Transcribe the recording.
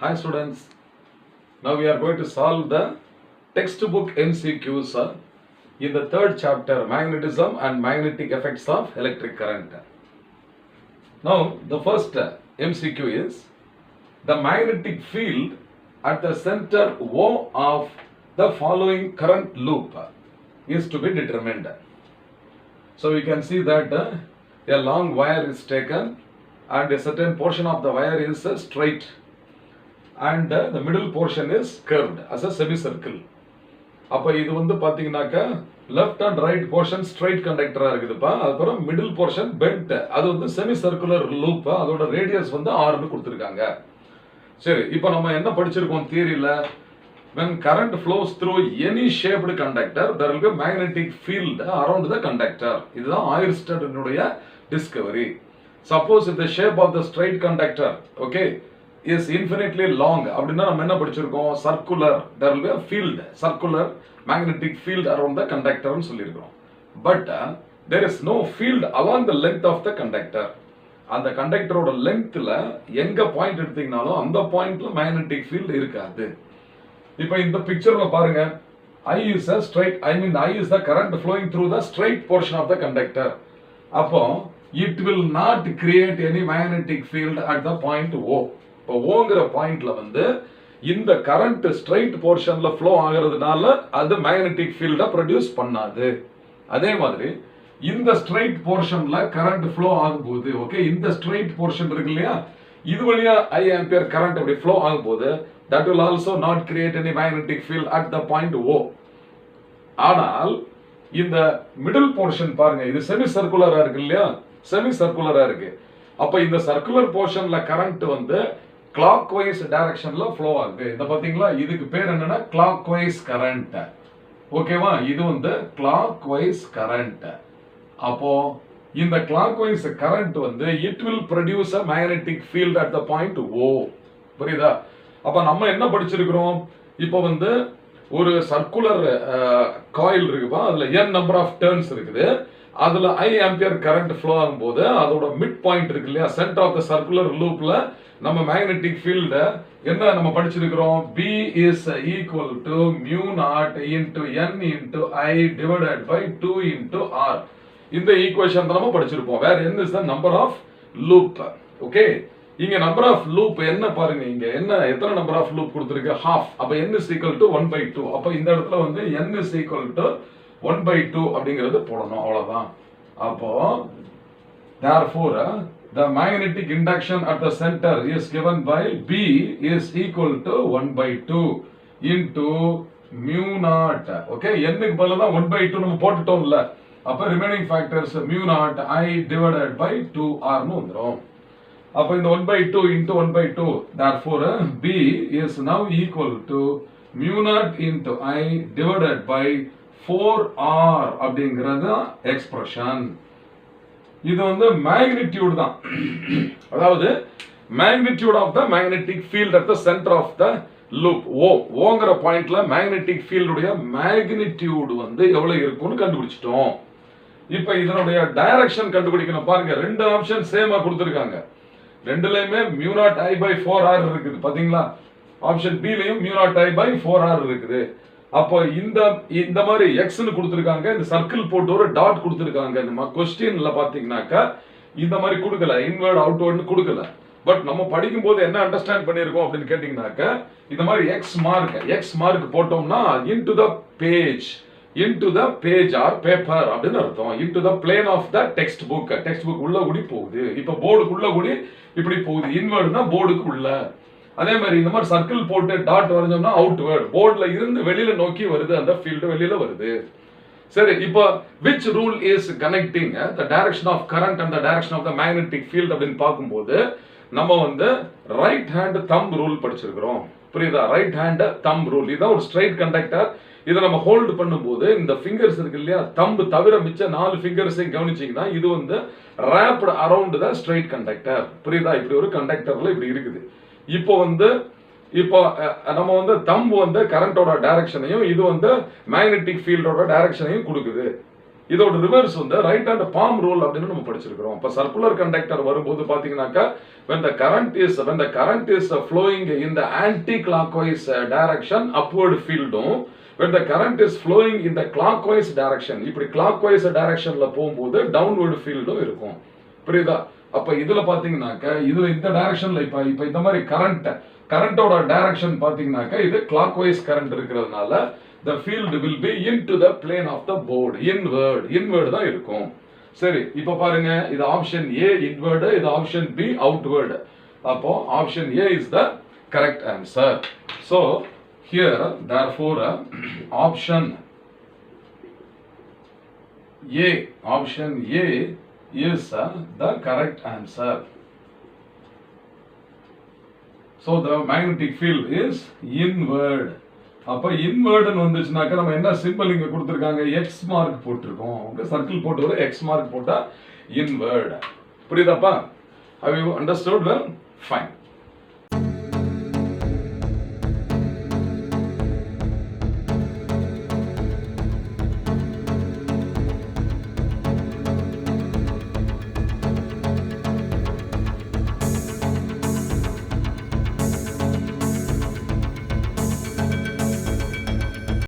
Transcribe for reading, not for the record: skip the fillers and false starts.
Hi students, now we are going to solve the textbook MCQs in the third chapter, magnetism and magnetic effects of electric current. Now the first MCQ is the magnetic field at the center O of the following current loop is to be determined. So we can see that a long wire is taken and a certain portion of the wire is straight and the middle portion is curved as a semicircle. அப்ப இது வந்து பாத்தீங்கன்னாக்க left and right portion straight conductor இருக்குதுப்பா. அதுக்கப்புறம் middle portion bent. அது வந்து semicircular loop. அதோட radius வந்து r னு கொடுத்திருக்காங்க. சரி, இப்போ நம்ம என்ன படிச்சிருக்கோம் தியரியில? When current flows through any shaped conductor, there will be a magnetic field around the conductor. இதுதான் ஆயர்ஸ்டடினுடைய discovery. Suppose if the shape of the straight conductor, okay, is infinitely long, அப்படின்னா நம்ம என்ன படிச்சிருக்கோம்? Circular, there will be a field, circular magnetic field around the conductor னு சொல்லியிருக்கோம். But there is no field along the length of the conductor. அந்த கண்டக்டரோட லெங்த்ல எங்க point எடுத்தீங்கனாலும் அந்த பாயிண்ட்ல magnetic field இருக்காது. இப்போ இந்த பிக்சர்ல பாருங்க, I is a straight, I is the current flowing through the straight portion of the conductor. அப்போ it will not create any magnetic field at the point O. இப்போ ஓங்கிற பாயிண்ட்ல வந்து இந்த கரண்ட் ஸ்ட்ரைட் போர்ஷன்ல ஃப்ளோ ஆகிறதுனால அது மேக்னெட்டிக் ஃபீல்டை produce பண்ணாது. அதே மாதிரி இந்த ஸ்ட்ரைட் போர்ஷன்ல கரண்ட் ஃப்ளோ ஆகும்போது, ஓகே, இந்த ஸ்ட்ரைட் போர்ஷன் இருக்கு இல்லையா, இது வழியா I ampere கரண்ட் அப்படி ஃப்ளோ ஆகும்போது that will also not create any magnetic field at the point O. ஆனால் இந்த மிடில் போர்ஷன் பாருங்க, இது செமி சர்க்குலரா இருக்கு இல்லையா, செமி சர்க்குலரா இருக்கு. அப்ப இந்த சர்க்குலர் போர்ஷன்ல கரண்ட் வந்து clockwise directionல flow ஆகுது. இந்த பாத்தீங்களா, இதுக்கு பேர் என்னன்னா clockwise current. ஓகேவா, இது வந்து clockwise current. அப்போ இந்த clockwise current வந்து it will produce a magnetic field at the point O. புரியுதா? அப்ப நம்ம என்ன படிச்சிருக்கிறோம்? இப்போ வந்து ஒரு சர்க்குலர் காயில் இருக்குப்பா, அதுல n number of turns இருக்குது. அதுல I ampere current flow ஆகும்போது அதோட மிட் பாயிண்ட் இருக்கு இல்லையா, சென்டர் ஆஃப் த சர்க்குலர் லூப்ல நம்ம மேக்னெட்டிக் ஃபீல்ட் என்ன நம்ம படிச்சிருக்கிறோம்? B is equal to mu naught into n into I divided by 2 into R. இந்த ஈக்குவேஷன் தான் நம்ம படிச்சிருப்போம். வேற n is the number of loop. Okay, இங்க நம்பர் ஆஃப் லூப் என்ன பாருங்க, இங்க என்ன எத்தனை நம்பர் ஆஃப் லூப் கொடுத்திருக்கு? half. அப்ப n is equal to 1/2. அப்ப இந்த இடத்துல வந்து n is equal to 1/2 அப்படிங்கிறது போடணும், அவ்வளவுதான். அப்போ therefore the magnetic induction at the center is given by B is equal to 1/2 into mu naught. Okay, n க்கு பதிலா தான் 1/2 நம்ம போட்டுட்டோம்ல, அப்ப remaining factors mu naught I divided by 2R னு வந்துரும். அப்ப இந்த 1/2 into 1/2, therefore B is now equal to mu naught into I divided by 4R அப்படிங்கிறது எக்ஸ்பிரஷன். இது வந்து மேக்னிட்யூட் தான், அதாவது magnitude of the magnetic field at the centre of the loop. ஓங்கிற பாயிண்ட்ல மேக்னெட்டிக் ஃபீல்டுடைய மேக்னிட்யூட் வந்து எவ்வளவு இருக்கும்னு கண்டுபிடிச்சிட்டோம். இப்போ இதனுடைய டைரக்ஷன் கண்டுபிடிக்கணும். பாருங்க, ரெண்டு ஆப்ஷன் சேமா கொடுத்திருக்காங்க. ரெண்டுலயுமே mu naught I by 4R இருக்குது. பாத்தீங்களா, ஆப்ஷன் B லயும் mu naught I by 4R இருக்குது. அப்போ இந்த மாதிரி x னு கொடுத்திருக்காங்க, இந்த சர்க்கிள் போட்டு ஒரு டாட் கொடுத்திருக்காங்க. நம்ம क्वेश्चनல பாத்தீங்கன்னாக்க இந்த மாதிரி கொடுக்கல, இன்வர்ட் அவுட்வர்ட்னு கொடுக்கல. பட் நம்ம படிக்கும்போது என்ன அண்டர்ஸ்டாண்ட் பண்ணிருக்கோம் அப்படின்னு கேட்டீங்கன்னாக்க, இந்த மாதிரி x மார்க் போட்டோம்னா into the page or paper அப்படின்னு அர்த்தம். into the plane of the textbook உள்ள கூடி போகுது. இப்ப போர்டுக்குள்ள கூடி இப்படி போகுது. இன்வர்ட்னா போர்டுக்கு உள்ள. அதே மாதிரி இந்த மாதிரி சர்க்கிள் போட்டு டாட் வரைஞ்சோம்னா அவுட்வர்ட், போர்ட்ல இருந்து வெளியில நோக்கி வருது, அந்த ஃபீல்ட் வெளியில வருது. சரி, இப்போ which rule is connecting the direction of current and the direction of the magnetic field அப்படின்னு பார்க்கும்போது நம்ம வந்து ரைட் ஹேண்ட் தம்ப் ரூல் படிச்சிருக்கிறோம். புரியுதா? Right hand thumb rule. இதான் ஒரு ஸ்ட்ரைட் கண்டக்டர். இதை நம்ம ஹோல்டு பண்ணும்போது இந்த ஃபிங்கர்ஸ் இருக்கு இல்லையா, தம்பு தவிர மிச்ச 4 ஃபிங்கர்ஸையும் கவனிச்சீங்கன்னா இது வந்து wrapped around the straight conductor. புரியுதா? இப்படி ஒரு கண்டக்டர்ல இப்படி இருக்குது. இப்போ நம்ம வந்து தம்பு வந்து கரண்டோட டைரக்ஷனையும் இது வந்து மேக்னெட்டிக் ஃபீல்டோட டைரக்ஷனையும் கொடுக்குது. இதோட ரிவர்ஸ் வந்து ரைட் ஹேண்ட் பாம் ரூல் அப்படின்னு நம்ம படிச்சிருக்கிறோம். இப்போ சர்க்குலர் கண்டக்டர் வரும்போது பாத்தீங்கன்னாக்கா when the current is flowing in the anti-clockwise direction, upward field um, when the current is flowing in the clockwise direction, இப்படி clockwise directionல போகும்போது downward field இருக்கும். புரியுதா? அப்ப இதுல பாத்தீங்கன்னாக்கா இதுல இந்த டைரக்ஷன்ல இப்ப இந்த மாதிரி கரண்டோட டைரக்ஷன் பாத்தீங்கன்னாக்கா இது clockwise current இருக்கிறதுனால the field will be into the plane of the board, inward தான் இருக்கும். சரி, இப்ப பாருங்க, இது ஆப்ஷன் A inward, இது ஆப்ஷன் B outward. அப்போ option A is the correct answer. So here therefore option A is the correct answer. So the magnetic field is inward. அப்ப இன்வர்ட்னு வந்துச்சுனாக்க நம்ம என்ன சிம்பிள் இங்க கொடுத்திருக்காங்க, எக்ஸ் மார்க் போட்டிருக்கோம். ஓகே, சர்க்கிள் போட்டு ஒரு எக்ஸ் மார்க் போட்டா inward. புரியுதாப்பா? Have you understood? Well, fine.